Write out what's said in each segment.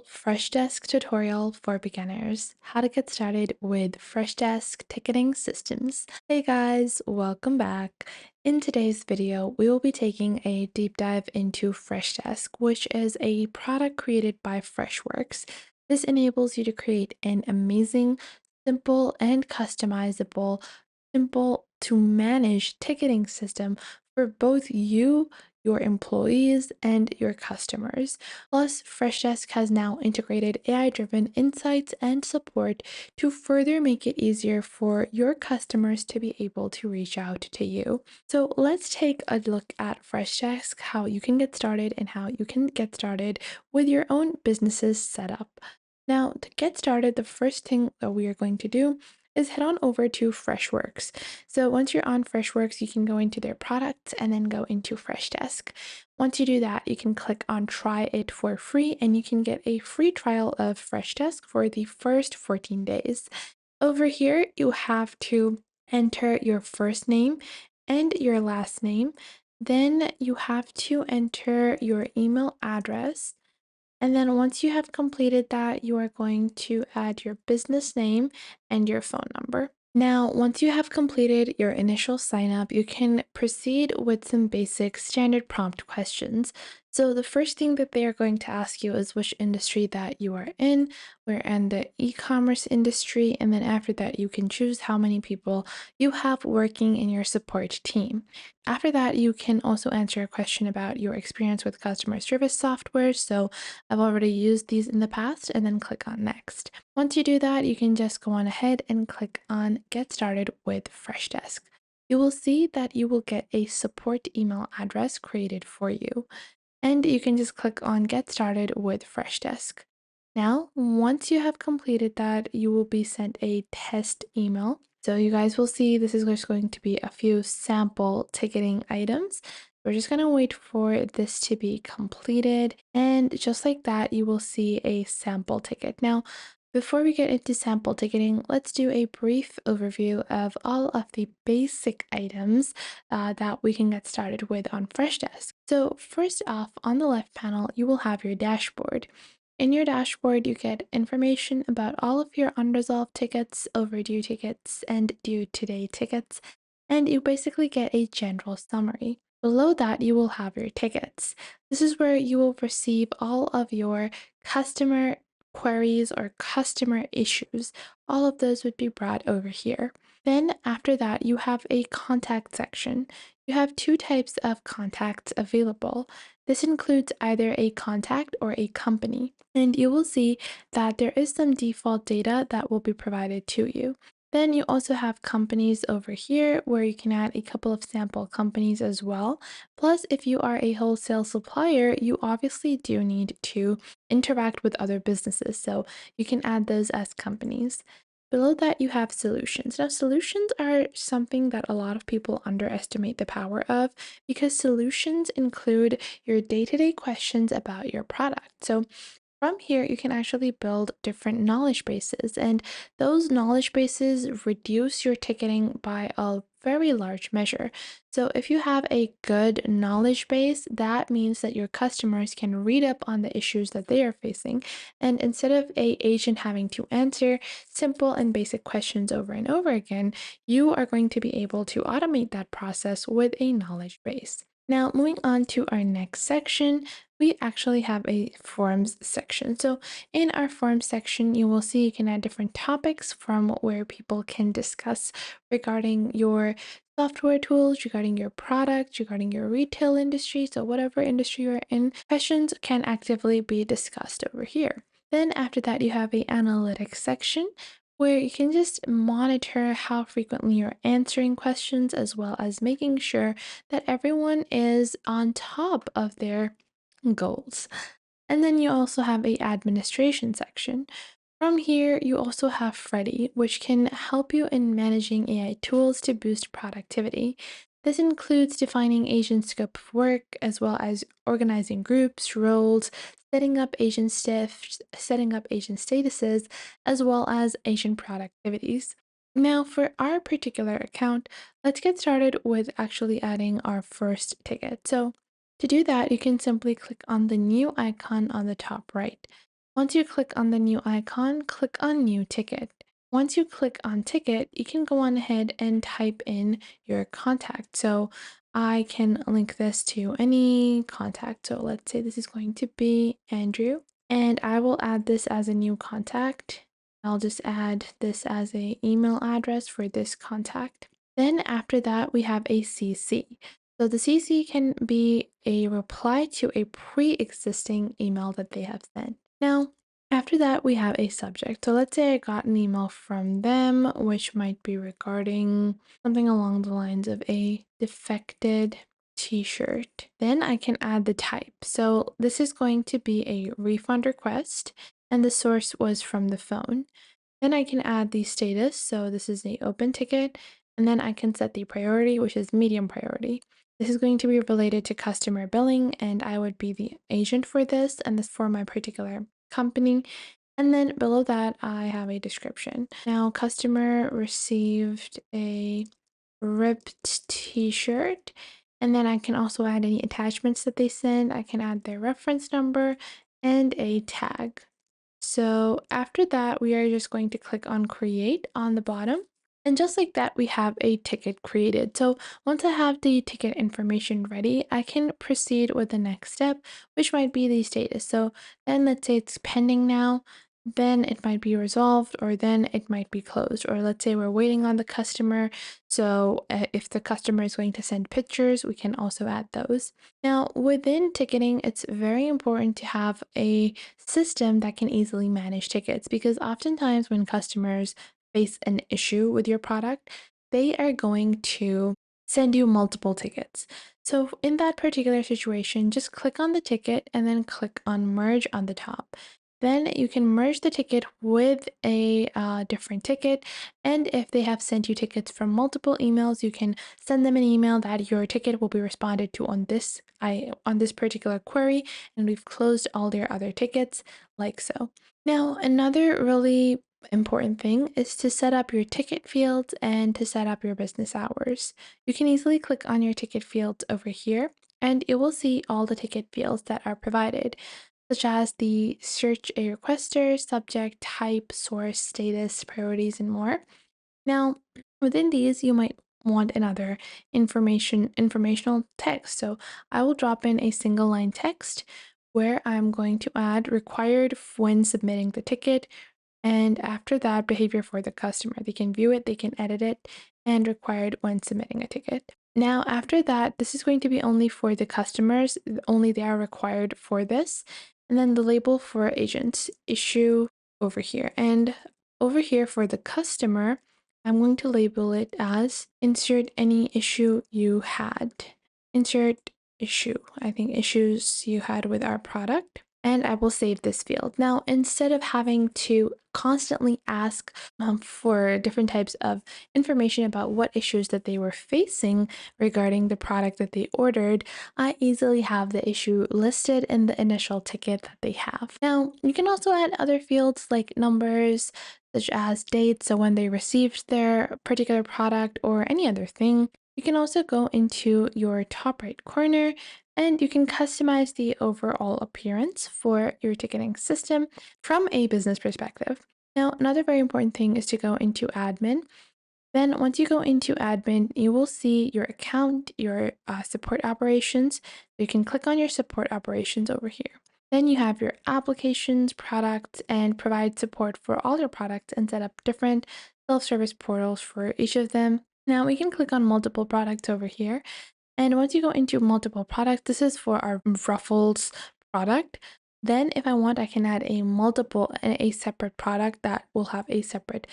simple Freshdesk tutorial for beginners. How to get started with Freshdesk ticketing systems. Hey guys, welcome back. In today's video, we will be taking a deep dive into Freshdesk, which is a product created by Freshworks. This enables you to create an amazing, simple, and customizable, simple to manage ticketing system for both you, your employees, and your customers. Plus, Freshdesk has now integrated AI-driven insights and support to further make it easier for your customers to be able to reach out to you. So let's take a look at Freshdesk, how you can get started and how you can get started with your own business's setup. Now, to get started, the first thing that we are going to do is head on over to Freshworks. So once you're on Freshworks, you can go into their products and then go into Freshdesk. Once you do that, you can click on try it for free and you can get a free trial of Freshdesk for the first 14 days. Over here, you have to enter your first name and your last name. Then you have to enter your email address. And then once you have completed that, you are going to add your business name and your phone number. Now, once you have completed your initial sign up, you can proceed with some basic standard prompt questions. So the first thing that they are going to ask you is which industry that you are in. We're in the e-commerce industry, and then after that, you can choose how many people you have working in your support team. After that, you can also answer a question about your experience with customer service software. So I've already used these in the past, and then click on next. Once you do that, you can just go on ahead and click on Get Started with Freshdesk. You will see that you will get a support email address created for you, and you can just click on Get Started with Freshdesk. Now, once you have completed that, you will be sent a test email. So you guys will see this is just going to be a few sample ticketing items. We're just going to wait for this to be completed. And just like that, you will see a sample ticket. Now, before we get into sample ticketing, let's do a brief overview of all of the basic items that we can get started with on Freshdesk. So first off, on the left panel, you will have your dashboard. In your dashboard, you get information about all of your unresolved tickets, overdue tickets, and due today tickets, and you basically get a general summary. Below that, you will have your tickets. This is where you will receive all of your customer queries or customer issues. All of those would be brought over here. Then after that, you have a contact section. You have two types of contacts available. This includes either a contact or a company, and you will see that there is some default data that will be provided to you. Then you also have companies over here where you can add a couple of sample companies as well. Plus, if you are a wholesale supplier, you obviously do need to interact with other businesses, so you can add those as companies. Below that, you have solutions. Now, solutions are something that a lot of people underestimate the power of because solutions include your day-to-day questions about your product. So from here, you can actually build different knowledge bases, and those knowledge bases reduce your ticketing by a very large measure. So if you have a good knowledge base, that means that your customers can read up on the issues that they are facing. And instead of a agent having to answer simple and basic questions over and over again, you are going to be able to automate that process with a knowledge base. Now, moving on to our next section, we actually have a forms section. So in our forms section, you will see you can add different topics from where people can discuss regarding your software tools, regarding your product, regarding your retail industry. So whatever industry you're in, questions can actively be discussed over here. Then after that, you have a analytics section where you can just monitor how frequently you're answering questions as well as making sure that everyone is on top of their goals. And then you also have a administration section. From here, you also have Freddy, which can help you in managing AI tools to boost productivity. This includes defining agent scope of work, as well as organizing groups, roles, setting up agent statuses, as well as agent productivities. Now, for our particular account, let's get started with actually adding our first ticket. So to do that, you can simply click on the new icon on the top right. Once you click on the new icon, click on New Ticket. Once you click on Ticket, you can go on ahead and type in your contact. So I can link this to any contact. So let's say this is going to be Andrew, and I will add this as a new contact. I'll just add this as a email address for this contact. Then after that, we have a CC. So the CC can be a reply to a pre-existing email that they have sent. Now, after that, we have a subject. So let's say I got an email from them, which might be regarding something along the lines of a defected t-shirt. Then I can add the type. So this is going to be a refund request, and the source was from the phone. Then I can add the status. So this is a open ticket, and then I can set the priority, which is medium priority. This is going to be related to customer billing, and I would be the agent for this, and this for my particular company. And then below that, I have a description. Now, customer received a ripped t-shirt, and then I can also add any attachments that they send. I can add their reference number and a tag. So after that, we are just going to click on create on the bottom. And just like that, we have a ticket created. So once I have the ticket information ready, I can proceed with the next step, which might be the status. So then let's say it's pending now, then it might be resolved, or then it might be closed. Or let's say we're waiting on the customer. So if the customer is going to send pictures, we can also add those. Now, within ticketing, it's very important to have a system that can easily manage tickets, because oftentimes when customers face an issue with your product, they are going to send you multiple tickets. So in that particular situation, just click on the ticket and then click on merge on the top. Then you can merge the ticket with a different ticket. And if they have sent you tickets from multiple emails, you can send them an email that your ticket will be responded to on this particular query, and we've closed all their other tickets like so. Now, another really important thing is to set up your ticket fields and to set up your business hours. You can easily click on your ticket fields over here, and you will see all the ticket fields that are provided, such as the search a requester, subject, type, source, status, priorities, and more. Now, within these, you might want another informational text. So I will drop in a single line text where I'm going to add required when submitting the ticket, and after that, behavior for the customer. They can view it, they can edit it, and required when submitting a ticket. Now, after that, this is going to be only for the customers, only they are required for this. And then the label for agents, issue over here. And over here for the customer, I'm going to label it as insert any issue you had. Insert issue. I think issues you had with our product. And I will save this field. Now, instead of having to constantly ask for different types of information about what issues that they were facing regarding the product that they ordered, I easily have the issue listed in the initial ticket that they have. Now, you can also add other fields like numbers, such as dates, so when they received their particular product or any other thing. You can also go into your top right corner and you can customize the overall appearance for your ticketing system from a business perspective. Now, another very important thing is to go into admin. Then once you go into admin, you will see your account, your support operations. You can click on your support operations over here. Then you have your applications, products, and provide support for all your products and set up different self-service portals for each of them. Now we can click on multiple products over here. And once you go into multiple products, this is for our Ruffles product. Then if I want, I can add a separate product that will have a separate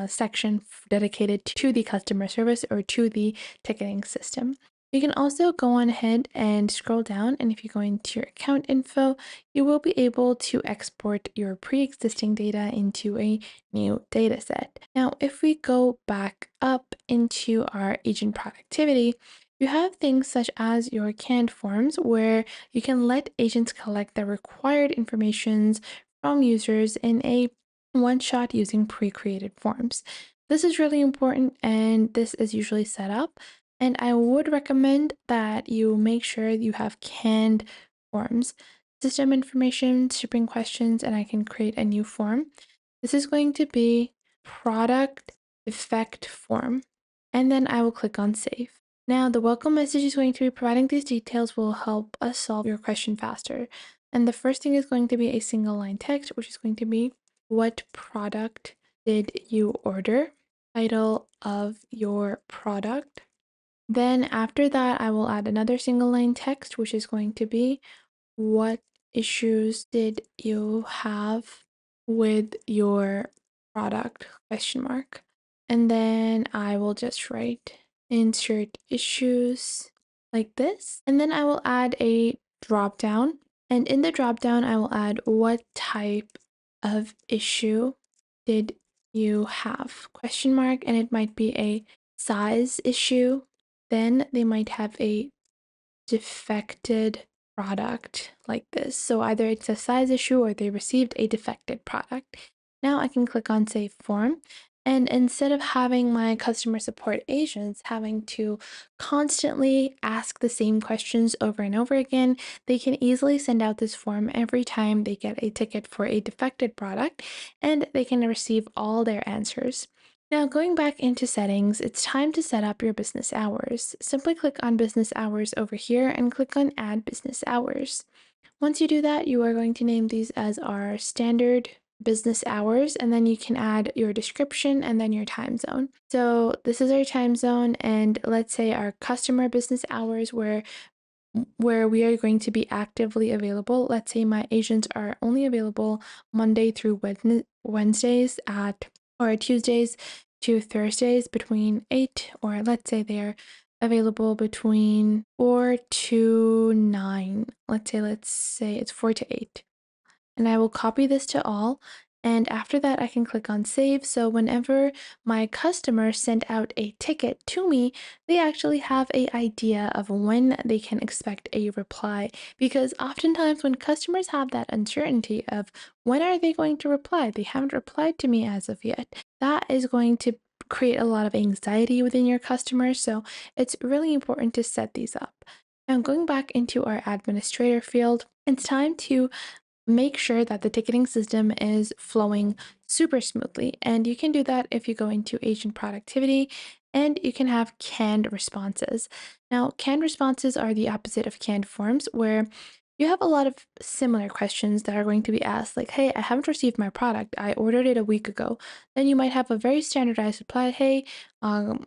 section dedicated to the customer service or to the ticketing system. You can also go on ahead and scroll down, and if you go into your account info, you will be able to export your pre-existing data into a new data set. Now, if we go back up into our agent productivity, you have things such as your canned forms where you can let agents collect the required informations from users in a one shot using pre-created forms. This is really important, and this is usually set up. And I would recommend that you make sure you have canned forms. system information, shipping questions, and I can create a new form. This is going to be product defect form, and then I will click on save. Now, the welcome message is going to be providing these details will help us solve your question faster. And the first thing is going to be a single line text, which is going to be, what product did you order? Title of your product. Then after that, I will add another single line text, which is going to be, what issues did you have with your product? Question mark. And then I will just write insert issues like this. And then I will add a drop down. And in the drop down, I will add, what type of issue did you have? Question mark. And it might be a size issue. Then they might have a defected product like this. So either it's a size issue or they received a defected product. Now I can click on save form. And instead of having my customer support agents having to constantly ask the same questions over and over again, they can easily send out this form every time they get a ticket for a defected product, and they can receive all their answers. Now, going back into settings, it's time to set up your business hours. Simply click on business hours over here and click on add business hours. Once you do that, you are going to name these as our standard business hours, and then you can add your description and then your time zone. So this is our time zone, and let's say our customer business hours where we are going to be actively available. Let's say my agents are only available Monday through Wednesdays or Tuesdays to Thursdays between 8, or let's say they're available between 4 to 9. Let's say it's 4 to 8. And I will copy this to all. And after that, I can click on save. So whenever my customer sent out a ticket to me, they actually have an idea of when they can expect a reply. Because oftentimes when customers have that uncertainty of when are they going to reply, they haven't replied to me as of yet, that is going to create a lot of anxiety within your customers. So it's really important to set these up. Now going back into our administrator field, it's time to make sure that the ticketing system is flowing super smoothly. And you can do that if you go into agent productivity and you can have canned responses. Now, canned responses are the opposite of canned forms, where you have a lot of similar questions that are going to be asked, like, hey, I haven't received my product. I ordered it a week ago. Then you might have a very standardized reply, hey,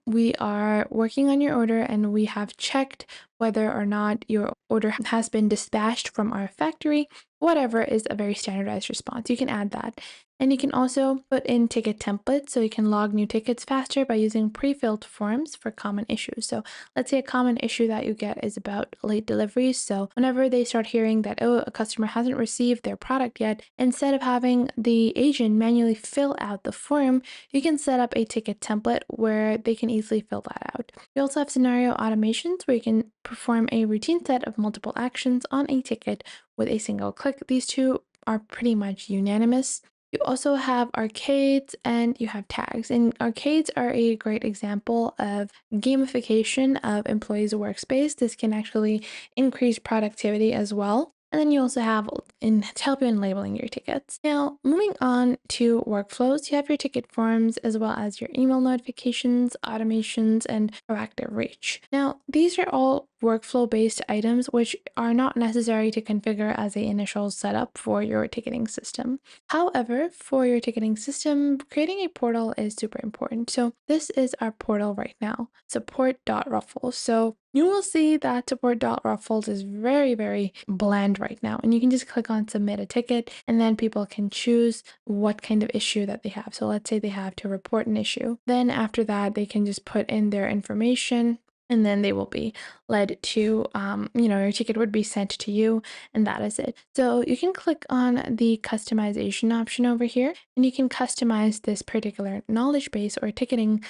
we are working on your order and we have checked whether or not your order has been dispatched from our factory. Whatever is a very standardized response. You can add that. And you can also put in ticket templates so you can log new tickets faster by using pre-filled forms for common issues. So let's say a common issue that you get is about late deliveries. So whenever they start hearing that, oh, a customer hasn't received their product yet, instead of having the agent manually fill out the form, you can set up a ticket template where they can easily fill that out. We also have scenario automations where you can perform a routine set of multiple actions on a ticket with a single click. These two are pretty much unanimous. You also have arcades and you have tags. And arcades are a great example of gamification of employees' workspace. This can actually increase productivity as well. And then you also have to help you in labeling your tickets. Now, moving on to workflows, you have your ticket forms as well as your email notifications, automations, and proactive reach. Now, these are all workflow-based items which are not necessary to configure as the initial setup for your ticketing system. However, for your ticketing system, creating a portal is super important. So this is our portal right now, support.ruffles. So you will see that support.ruffles is very, very bland right now. And you can just click on submit a ticket and then people can choose what kind of issue that they have. So let's say they have to report an issue. Then after that, they can just put in their information and then they will be led to, your ticket would be sent to you, and that is it. So you can click on the customization option over here, and you can customize this particular knowledge base or ticketing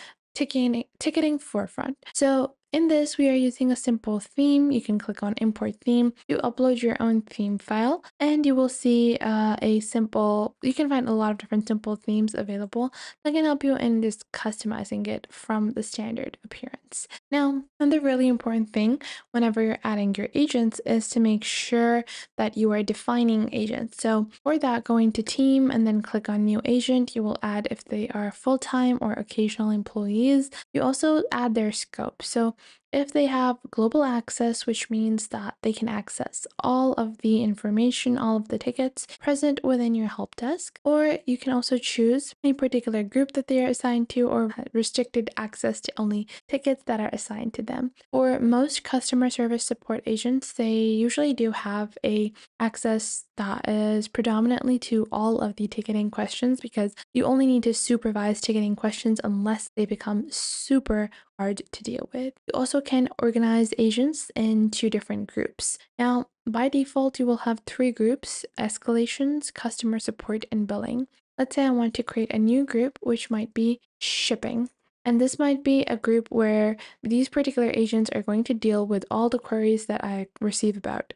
forefront. So In this, we are using a simple theme. You can click on import theme. You upload your own theme file and you will see you can find a lot of different simple themes available that can help you in just customizing it from the standard appearance. Now, another really important thing whenever you're adding your agents is to make sure that you are defining agents. So for that, go into team and then click on new agent. You will add if they are full-time or occasional employees. You also add their scope. So if they have global access, which means that they can access all of the information, all of the tickets present within your help desk, or you can also choose a particular group that they are assigned to or restricted access to only tickets that are assigned to them. For most customer service support agents, they usually do have a access that is predominantly to all of the ticketing questions because you only need to supervise ticketing questions unless they become super hard to deal with. You also can organize agents into different groups. Now, by default, you will have three groups: escalations, customer support, and billing. Let's say I want to create a new group, which might be shipping. And this might be a group where these particular agents are going to deal with all the queries that I receive about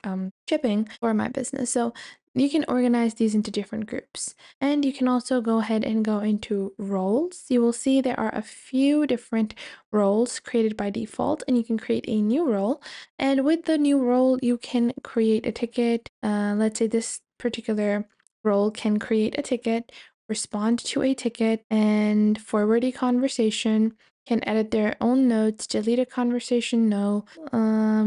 shipping for my business. So you can organize these into different groups. And you can also go ahead and go into roles. You will see there are a few different roles created by default, and you can create a new role. And with the new role, you can create a ticket. Let's say this particular role can create a ticket, respond to a ticket, and forward a conversation, can edit their own notes, delete a conversation, no,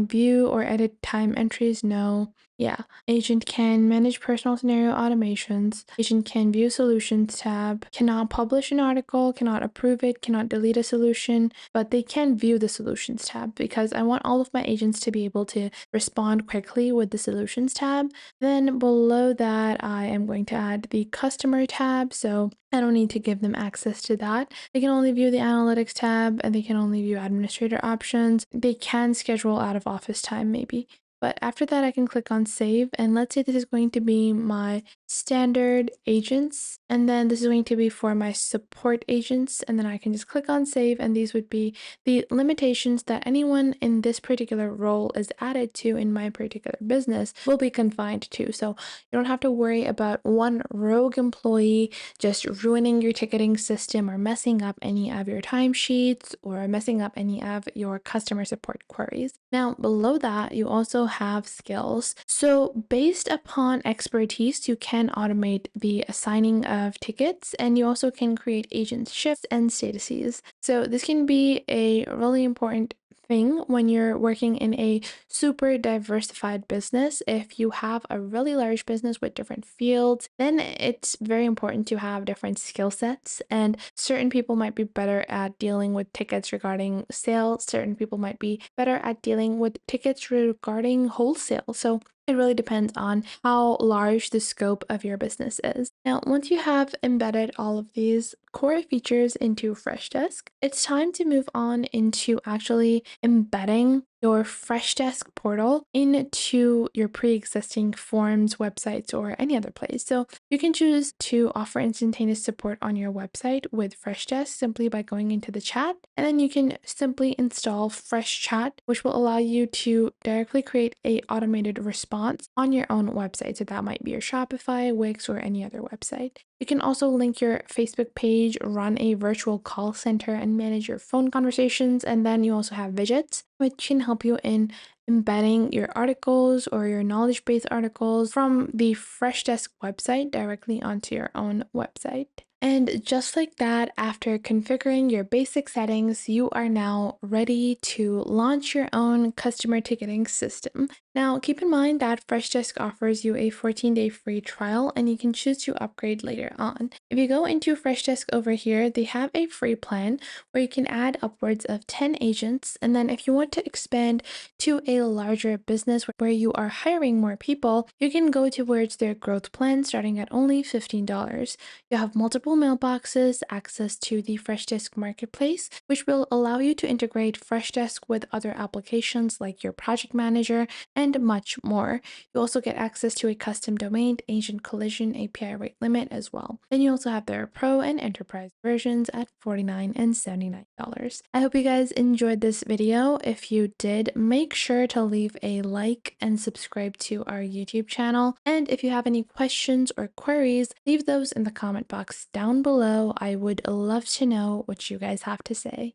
view or edit time entries, no. Yeah, agent can manage personal scenario automations. Agent can view solutions tab, cannot publish an article, cannot approve it, cannot delete a solution, but they can view the solutions tab because I want all of my agents to be able to respond quickly with the solutions tab. Then below that, I am going to add the customer tab. So I don't need to give them access to that. They can only view the analytics tab and they can only view administrator options. They can schedule out of office time maybe. But after that, I can click on save. And let's say this is going to be my standard agents. And then this is going to be for my support agents. And then I can just click on save. And these would be the limitations that anyone in this particular role is added to in my particular business will be confined to. So you don't have to worry about one rogue employee just ruining your ticketing system or messing up any of your timesheets or messing up any of your customer support queries. Now, below that, you also have skills. So based upon expertise, you can automate the assigning of tickets, and you also can create agent shifts and statuses. So this can be a really important thing when you're working in a super diversified business. If you have a really large business with different fields, then it's very important to have different skill sets. And certain people might be better at dealing with tickets regarding sales, certain people might be better at dealing with tickets regarding wholesale. So it really depends on how large the scope of your business is. Now, once you have embedded all of these core features into Freshdesk, it's time to move on into actually embedding your Freshdesk portal into your pre-existing forms, websites, or any other place. So you can choose to offer instantaneous support on your website with Freshdesk simply by going into the chat, and then you can simply install Fresh Chat, which will allow you to directly create a automated response on your own website. So that might be your Shopify, Wix, or any other website. You can also link your Facebook page, run a virtual call center, and manage your phone conversations. And then you also have widgets, which can help you in embedding your articles or your knowledge base articles from the Freshdesk website directly onto your own website. And just like that, after configuring your basic settings, you are now ready to launch your own customer ticketing system. Now, keep in mind that Freshdesk offers you a 14-day free trial, and you can choose to upgrade later on. If you go into Freshdesk over here, they have a free plan where you can add upwards of 10 agents. And then if you want to expand to a larger business where you are hiring more people, you can go towards their growth plan starting at only $15. You have multiple mailboxes, access to the Freshdesk marketplace, which will allow you to integrate Freshdesk with other applications like your project manager and much more. You also get access to a custom domain, Agent Collision API rate limit as well. Then you also have their Pro and Enterprise versions at $49 and $79. I hope you guys enjoyed this video. If you did, make sure to leave a like and subscribe to our YouTube channel. And if you have any questions or queries, leave those in the comment box down below. I would love to know what you guys have to say.